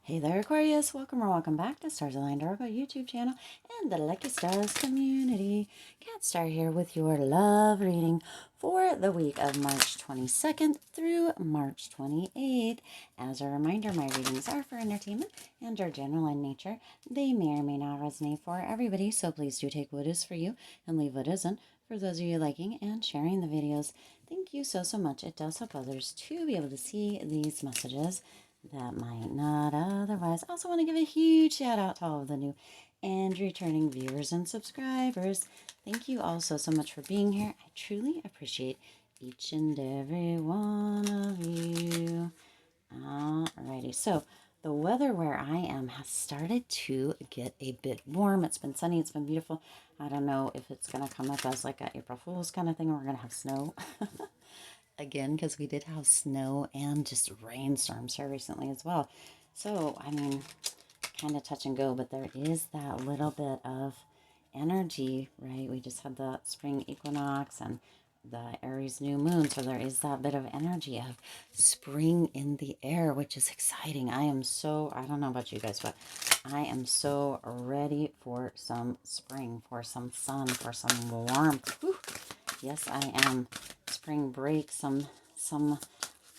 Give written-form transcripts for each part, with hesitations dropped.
Hey there, Aquarius. Welcome or welcome back to Stars Aligned Oracle YouTube channel and the Lucky Stars community. Cat Star here with your love reading for the week of March 22nd through March 28th. As a reminder, my readings are for entertainment and are general in nature. They may or may not resonate for everybody, so please do take what is for you and leave what isn't. For those of you liking and sharing the videos, thank you so much. It does help others to be able to see these messages that might not otherwise. I also want to give a huge shout out to all of the new and returning viewers and subscribers. Thank you all so much for being here. I truly appreciate each and every one of you. Alrighty, so the weather where I am has started to get a bit warm. It's been sunny, it's been beautiful. I don't know if it's going to come up as like a April Fool's kind of thing, or we're going to have snow. Again, because we did have snow and just rainstorms here recently as well. So, I mean, kind of touch and go, but there is that little bit of energy, right? We just had the spring equinox and the Aries new moon, so there is that bit of energy of spring in the air, which is exciting. I don't know about you guys, but I am so ready for some spring, for some sun, for some warmth. Whew. Yes, I am. Spring break. Some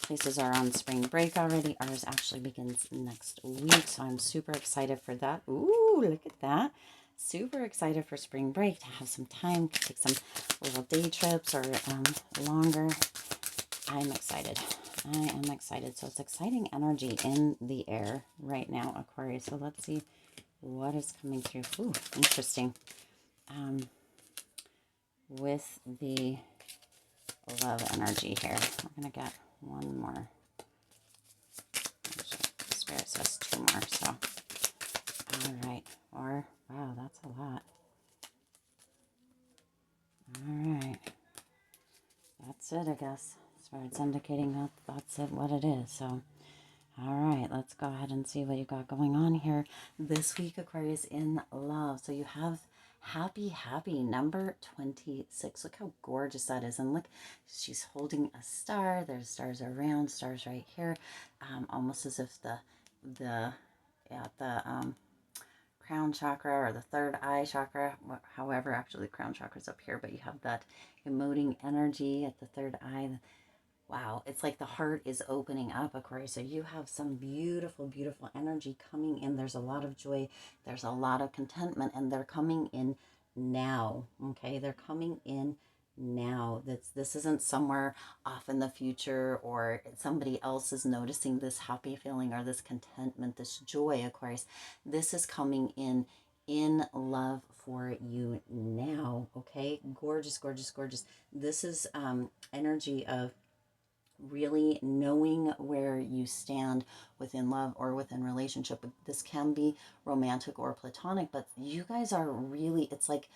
places are on spring break already. Ours actually begins next week, so I'm super excited for that. Ooh, look at that. Super excited for spring break to have some time to take some little day trips or longer. I'm excited. I am excited. So it's exciting energy in the air right now, Aquarius. So let's see what is coming through. Ooh, interesting. With the love energy here. We're going to get one more. Spirit says two more, so. All right. Or, wow, that's a lot. All right. That's it, I guess. Spirit's indicating that that's it, what it is. So, all right, let's go ahead and see what you got going on here this week, Aquarius, in love. So you have happy number 26. Look how gorgeous that is. And look, she's holding a star. There's stars around, stars right here. Almost as if the crown chakra or the third eye chakra, however, actually the crown chakra is up here, but you have that emoting energy at the third eye. Wow, it's like the heart is opening up, Aquarius. So you have some beautiful energy coming in. There's a lot of joy. There's a lot of contentment, and they're coming in now, okay? They're coming in now. This isn't somewhere off in the future, or somebody else is noticing this happy feeling or this contentment, this joy, Aquarius. This is coming in love for you now, okay? Gorgeous. This is energy of really knowing where you stand within love or within relationship. This can be romantic or platonic, but you guys are really, it's like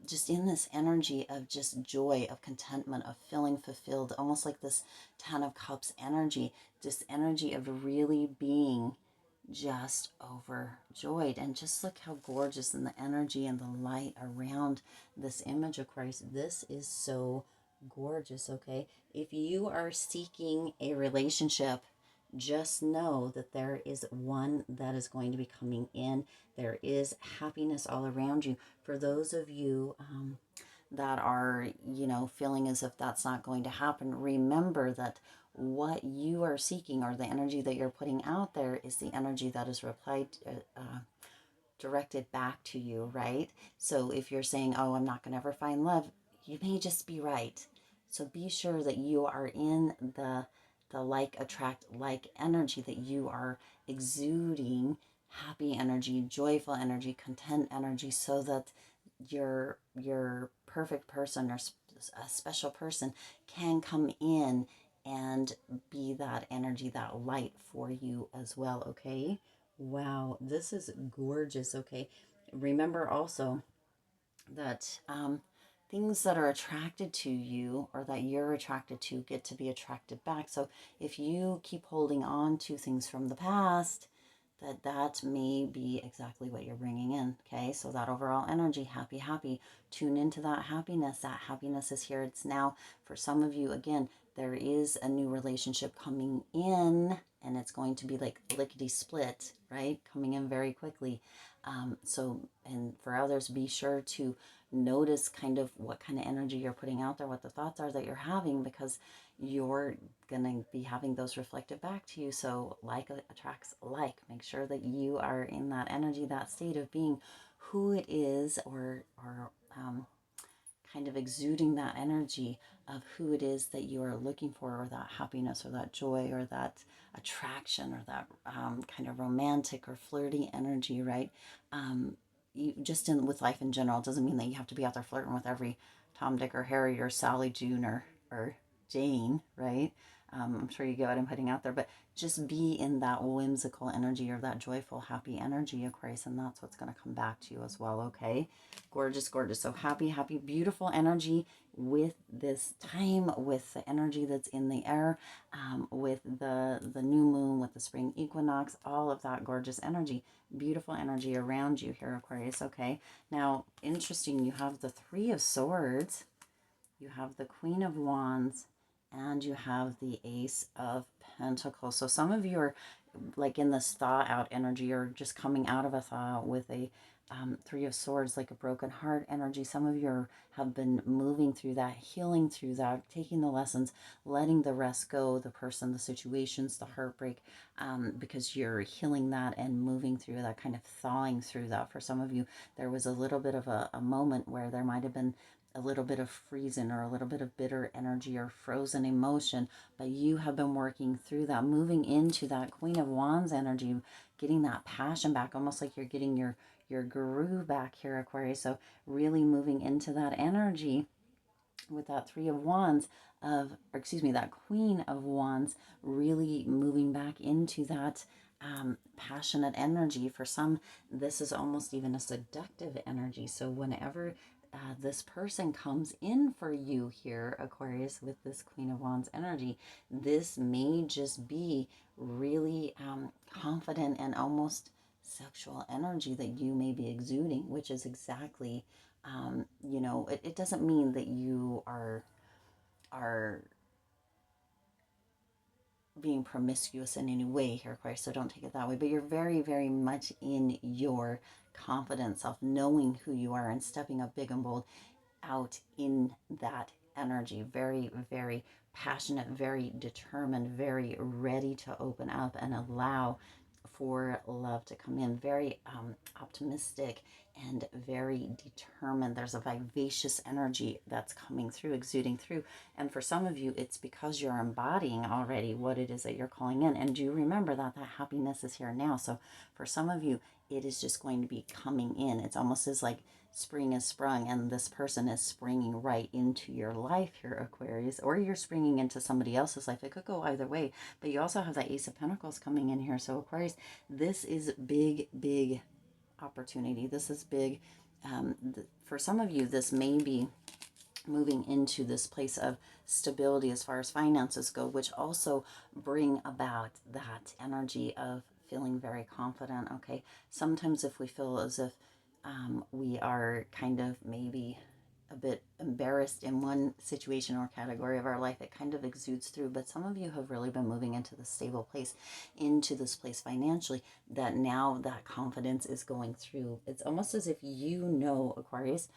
just in this energy of just joy, of contentment, of feeling fulfilled, almost like this 10 of Cups energy, this energy of really being just overjoyed. And just look how gorgeous, and the energy and the light around this image, Aquarius. This is so gorgeous, okay? If you are seeking a relationship, just know that there is one that is going to be coming in. There is happiness all around you. For those of you that are, feeling as if that's not going to happen, remember that what you are seeking, or the energy that you're putting out there, is the energy that is directed back to you, right? So if you're saying, oh, I'm not going to ever find love, you may just be right. So be sure that you are in the like attract like energy, that you are exuding happy energy, joyful energy, content energy, so that your perfect person or a special person can come in and be that energy, that light for you as well, okay? Wow, this is gorgeous, okay? Remember also that things that are attracted to you, or that you're attracted to, get to be attracted back. So if you keep holding on to things from the past, that may be exactly what you're bringing in, okay? So that overall energy, happy, tune into that happiness. That happiness is here, it's now. For some of you, again, there is a new relationship coming in, and it's going to be like lickety split, right? Coming in very quickly. And for others, be sure to notice kind of what kind of energy you're putting out there, what the thoughts are that you're having, because you're going to be having those reflected back to you. So like attracts like. Make sure that you are in that energy, that state of being who it is, or kind of exuding that energy of who it is that you are looking for, or that happiness, or that joy, or that attraction, or that kind of romantic or flirty energy, right? You just in with life in general, it doesn't mean that you have to be out there flirting with every Tom, Dick, or Harry, or Sally, June, or Jane, right? I'm sure you get what I'm putting out there, but just be in that whimsical energy, or that joyful, happy energy, Aquarius, and that's what's going to come back to you as well, okay? Gorgeous, gorgeous. So happy, happy, beautiful energy with this time, with the energy that's in the air, with the new moon, with the spring equinox, all of that gorgeous energy, beautiful energy around you here, Aquarius, okay? Now, interesting, you have the Three of Swords, you have the Queen of Wands, and you have the Ace of Pentacles. So some of you are like in this thaw out energy, or just coming out of a thaw with a Three of Swords, like a broken heart energy. Some of you have been moving through that, healing through that, taking the lessons, letting the rest go, the person, the situations, the heartbreak, because you're healing that and moving through that, kind of thawing through that. For some of you, there was a little bit of a moment where there might have been a little bit of freezing, or a little bit of bitter energy, or frozen emotion, but you have been working through that, moving into that Queen of Wands energy, getting that passion back, almost like you're getting your groove back here, Aquarius. So really moving into that energy with that Three of Wands or excuse me, that Queen of Wands, really moving back into that passionate energy. For some, this is almost even a seductive energy. So whenever this person comes in for you here, Aquarius, with this Queen of Wands energy, this may just be really confident and almost sexual energy that you may be exuding, which is exactly, it doesn't mean that you are being promiscuous in any way here, Aquarius, so don't take it that way, but you're very, very much in your confidence of knowing who you are and stepping up big and bold out in that energy. Very, very passionate, very determined, very ready to open up and allow for love to come in. Very optimistic and very determined. There's a vivacious energy that's coming through, exuding through. And for some of you, it's because you're embodying already what it is that you're calling in. And do remember that that happiness is here now. So for some of you, it is just going to be coming in. It's almost as like spring is sprung, and this person is springing right into your life here, Aquarius, or you're springing into somebody else's life. It could go either way, but you also have that Ace of Pentacles coming in here. So Aquarius, this is big, big opportunity. This is big. For some of you, this may be moving into this place of stability as far as finances go, which also bring about that energy of feeling very confident. Okay, sometimes if we feel as if we are kind of maybe a bit embarrassed in one situation or category of our life, it kind of exudes through. But some of you have really been moving into this stable place, into this place financially, that now that confidence is going through. It's almost as if Aquarius,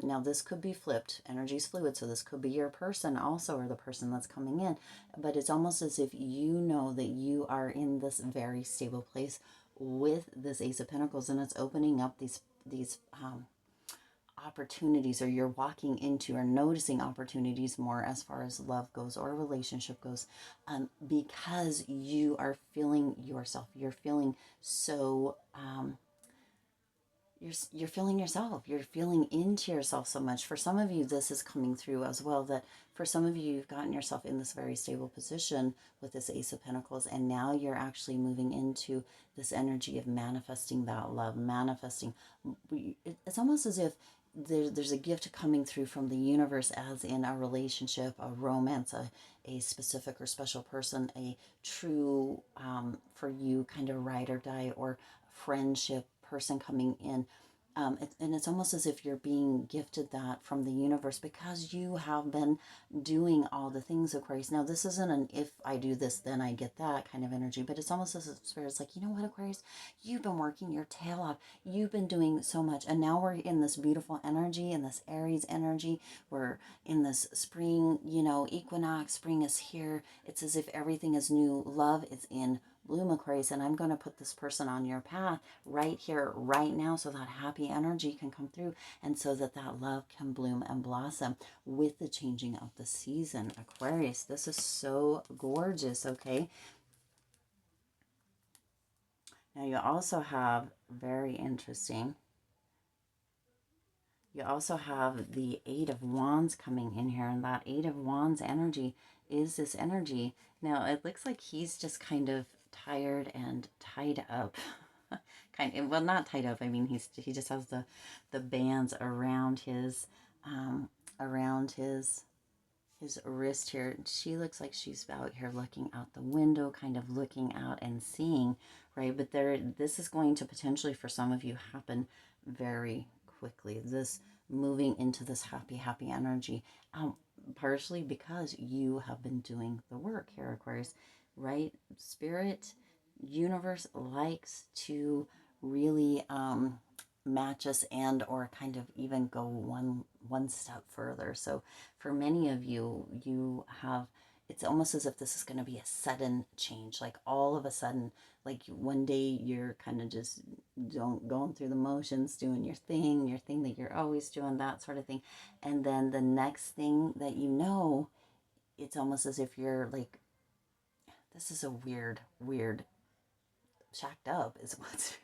now this could be flipped, energy's fluid, so this could be your person also, or the person that's coming in, but it's almost as if you know that you are in this very stable place with this Ace of Pentacles, and it's opening up these opportunities, or you're walking into or noticing opportunities more as far as love goes or relationship goes, because you are feeling yourself. You're feeling so you're feeling yourself. You're feeling into yourself so much. For some of you, this is coming through as well, that for some of you, you've gotten yourself in this very stable position with this Ace of Pentacles, and now you're actually moving into this energy of manifesting that love, manifesting. It's almost as if there's a gift coming through from the universe, as in a relationship, a romance, a specific or special person, a true, for you, kind of ride or die, or friendship person coming in, And it's almost as if you're being gifted that from the universe because you have been doing all the things, Aquarius. Now, this isn't an if I do this, then I get that kind of energy, but it's almost as if Spirit's like, you know what, Aquarius? You've been working your tail off. You've been doing so much. And now we're in this beautiful energy, in this Aries energy. We're in this spring, equinox. Spring is here. It's as if everything is new. Love is in bloom, Aquarius, and I'm going to put this person on your path right here, right now, so that happy energy can come through and so that that love can bloom and blossom with the changing of the season, Aquarius. This is so gorgeous, okay? Now you also have, very interesting, you also have the Eight of Wands coming in here, and that Eight of Wands energy is this energy. Now, it looks like he's just kind of tired and tied up. Well, not tied up. I mean, he just has the bands around his wrist here. She looks like she's out here looking out the window, kind of looking out and seeing, right? But this is going to potentially, for some of you, happen very quickly. This moving into this happy energy, partially because you have been doing the work here, Aquarius, right? Spirit, universe likes to really match us and or kind of even go one step further. So for many of you, it's almost as if this is going to be a sudden change, like all of a sudden, like one day you're kind of just going through the motions, doing your thing that you're always doing, that sort of thing, and then the next thing that you know, it's almost as if you're like, this is a weird shacked up is what's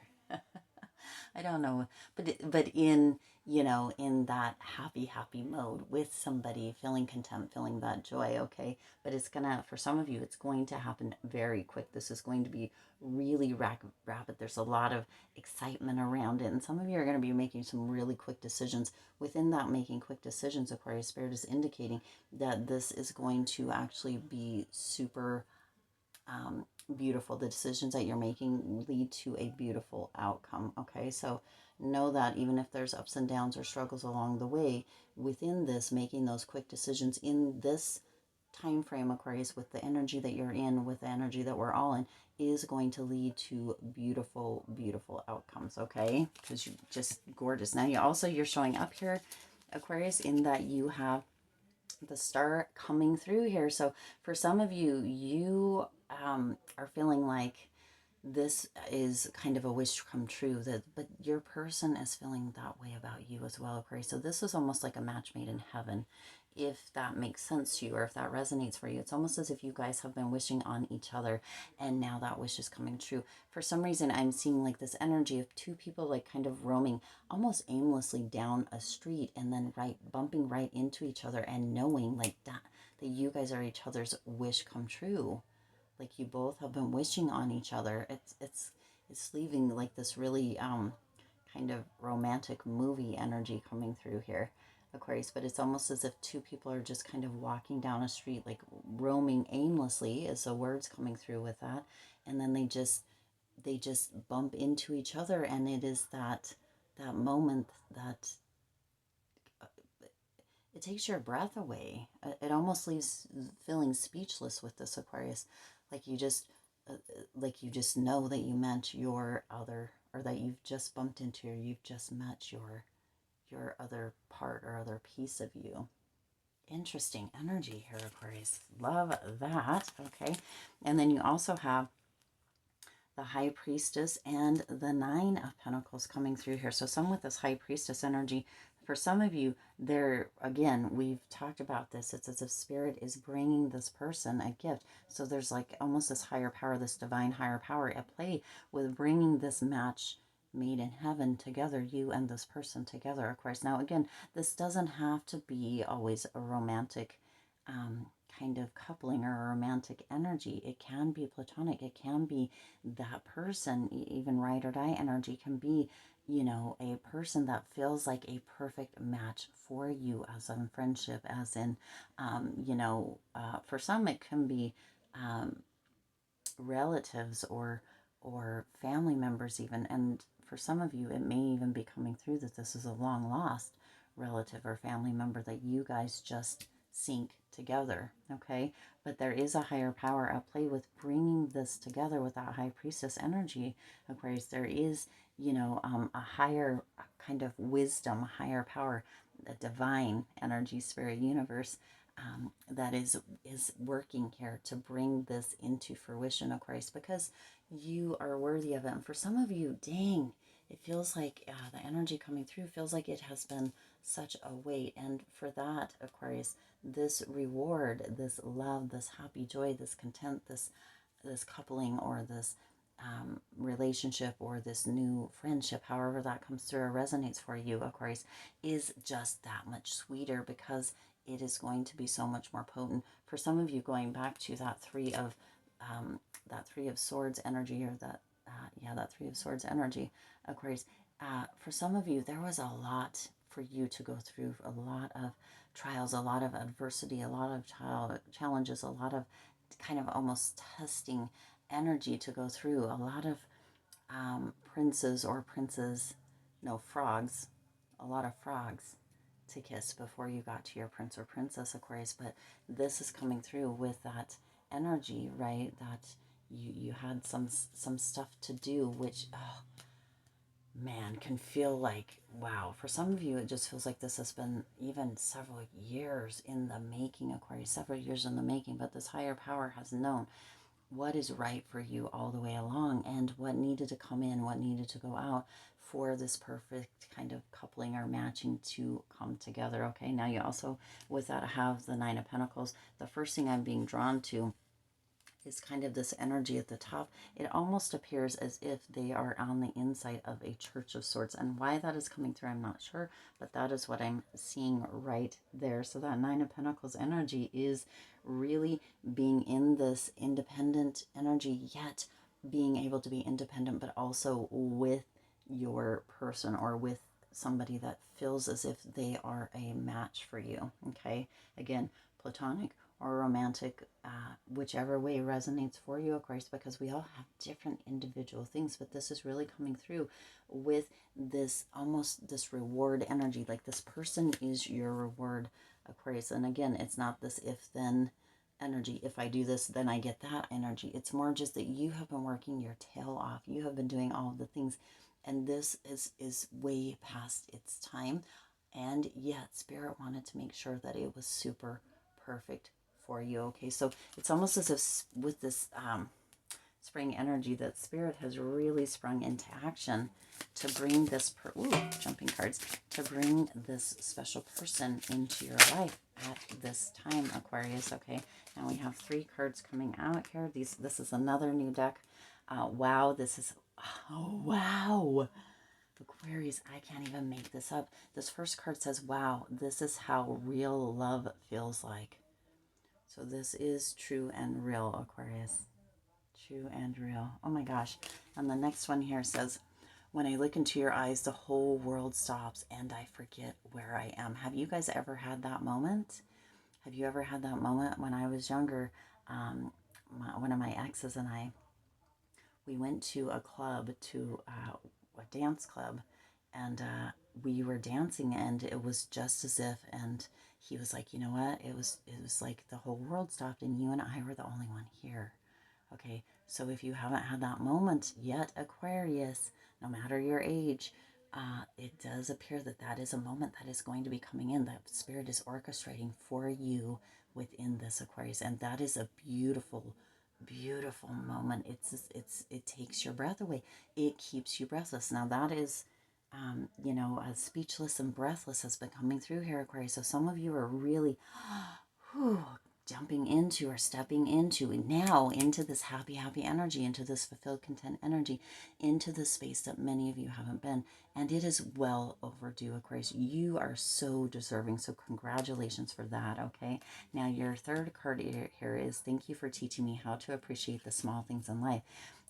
I don't know, but in, in that happy mode with somebody, feeling content, feeling that joy, okay? But it's gonna, for some of you, it's going to happen very quick. This is going to be really rapid. There's a lot of excitement around it, and some of you are going to be making some really quick decisions. Within that making quick decisions, Aquarius, Spirit is indicating that this is going to actually be super beautiful. The decisions that you're making lead to a beautiful outcome. Okay, so know that even if there's ups and downs or struggles along the way, within this, making those quick decisions in this time frame, Aquarius, with the energy that you're in, with the energy that we're all in, is going to lead to beautiful outcomes. Okay, because you're just gorgeous. Now you're showing up here, Aquarius, in that you have the star coming through here. So for some of you, you are feeling like this is kind of a wish come true, but your person is feeling that way about you as well, Aquarius. So this is almost like a match made in heaven, if that makes sense to you, or if that resonates for you. It's almost as if you guys have been wishing on each other and now that wish is coming true. For some reason, I'm seeing like this energy of two people like kind of roaming almost aimlessly down a street and then bumping right into each other and knowing like that you guys are each other's wish come true. Like you both have been wishing on each other. It's leaving like this really kind of romantic movie energy coming through here, Aquarius. But it's almost as if two people are just kind of walking down a street, like roaming aimlessly, is the words coming through with that, and then they just bump into each other, and it is that moment that it takes your breath away. It almost leaves feeling speechless with this, Aquarius. Like you just, know that you meant your other, or that you've just bumped into, or you've just met your other part or other piece of you. Interesting energy here, Aquarius. Love that. Okay, and then you also have the High Priestess and the Nine of Pentacles coming through here. So some with this High Priestess energy, for some of you, there, again, we've talked about this. It's as if Spirit is bringing this person a gift. So there's like almost this higher power, this divine higher power at play with bringing this match made in heaven together, you and this person together, of course. Now, again, this doesn't have to be always a romantic kind of coupling or a romantic energy. It can be platonic. It can be that person, even ride or die energy can be, a person that feels like a perfect match for you, as in friendship, as in, for some it can be relatives or family members even, and for some of you, it may even be coming through that this is a long lost relative or family member that you guys just sync together, okay? But there is a higher power at play with bringing this together with that high priestess energy, Aquarius. There is, a higher kind of wisdom, higher power, a divine energy, spirit, universe, that is working here to bring this into fruition, Aquarius, because you are worthy of it. And for some of you, dang, it feels like the energy coming through feels like it has been such a weight. And for that, Aquarius, this reward, this love, this happy joy, this content, this coupling, or this relationship, or this new friendship, however that comes through or resonates for you, Aquarius, is just that much sweeter because it is going to be so much more potent. For some of you, going back to that three of swords energy, or that three of swords energy, Aquarius. For some of you, there was a lot for you to go through, a lot of trials, a lot of adversity, a lot of challenges, a lot of kind of almost testing energy to go through, a lot of frogs, a lot of frogs to kiss before you got to your prince or princess, Aquarius. But this is coming through with that energy, right? That you had some stuff to do, which, oh man, can feel like, wow. For some of you, it just feels like this has been even several years in the making, Aquarius, several years in the making. But this higher power has known what is right for you all the way along, and what needed to come in, what needed to go out for this perfect kind of coupling or matching to come together. Okay, now you also, with that, have the Nine of Pentacles. The first thing I'm being drawn to is kind of this energy at the top. It almost appears as if they are on the inside of a church of sorts. And why that is coming through, I'm not sure, but that is what I'm seeing right there. So that Nine of Pentacles energy is really being in this independent energy, yet being able to be independent, but also with your person, or with somebody that feels as if they are a match for you. Okay, again, platonic or romantic, whichever way resonates for you, Aquarius, because we all have different individual things. But this is really coming through with this almost this reward energy, like this person is your reward, Aquarius. And again, it's not this if then energy. If I do this, then I get that energy. It's more just that you have been working your tail off. You have been doing all of the things, and this is way past its time. And yet Spirit wanted to make sure that it was super perfect for you. Okay, so it's almost as if with this spring energy, that Spirit has really sprung into action to bring this jumping cards, to bring this special person into your life at this time, Aquarius. Okay, now we have 3 cards coming out here. This is another new deck. Wow, this is, oh wow, Aquarius, I can't even make this up. This first card says, wow, this is how real love feels like. So this is true and real, Aquarius. True and real. Oh my gosh. And the next one here says, when I look into your eyes, the whole world stops and I forget where I am. Have you guys ever had that moment? Have you ever had that moment? When I was younger, one of my exes and I, we went to a club, to a dance club, and we were dancing, and it was just as if, and he was like, you know what, it was like the whole world stopped and you and I were the only one here. Okay, so if you haven't had that moment yet, Aquarius, no matter your age, it does appear that that is a moment that is going to be coming in, that Spirit is orchestrating for you within this, Aquarius. And that is a beautiful, beautiful moment. It takes your breath away. It keeps you breathless. Now that is, speechless and breathless has been coming through here, Aquarius. So some of you are really jumping into, or stepping into now, into this happy energy, into this fulfilled, content energy, into the space that many of you haven't been. And it is well overdue, Aquarius. You are so deserving. So congratulations for that. Okay. Now your third card here is, thank you for teaching me how to appreciate the small things in life.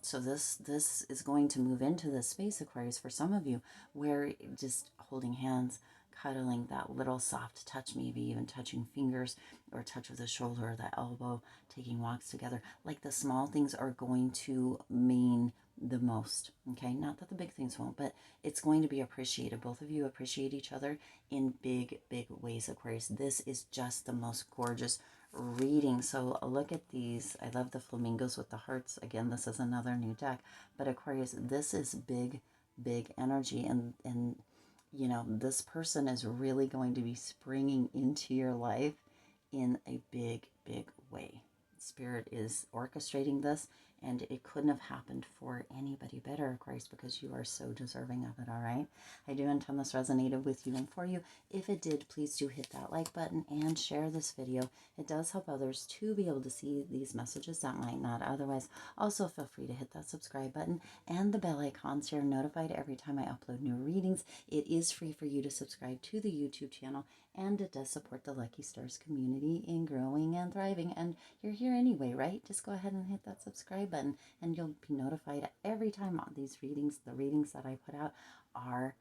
So this is going to move into this space, Aquarius, for some of you, where just holding hands, cuddling, that little soft touch, maybe even touching fingers, or touch of the shoulder or the elbow, taking walks together, like the small things are going to mean the most. Okay, not that the big things won't, but it's going to be appreciated. Both of you appreciate each other in big, big ways, Aquarius. This is just the most gorgeous reading. So look at these. I love the flamingos with the hearts. Again, this is another new deck, but Aquarius, this is big, big energy, and you know, this person is really going to be springing into your life in a big, big way. Spirit is orchestrating this, and it couldn't have happened for anybody better, Aquarius, because you are so deserving of it, all right? I do intend this resonated with you and for you. If it did, please do hit that like button and share this video. It does help others to be able to see these messages that might not otherwise. Also, feel free to hit that subscribe button and the bell icon so you're notified every time I upload new readings. It is free for you to subscribe to the YouTube channel, and it does support the Lucky Stars community in growing and thriving. And you're here anyway, right? Just go ahead and hit that subscribe button, and you'll be notified every time on these readings, the readings that I put out are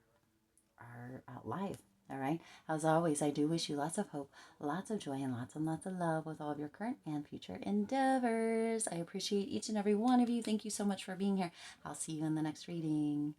live. All right. As always, I do wish you lots of hope, lots of joy, and lots of love with all of your current and future endeavors. I appreciate each and every one of you. Thank you so much for being here. I'll see you in the next reading.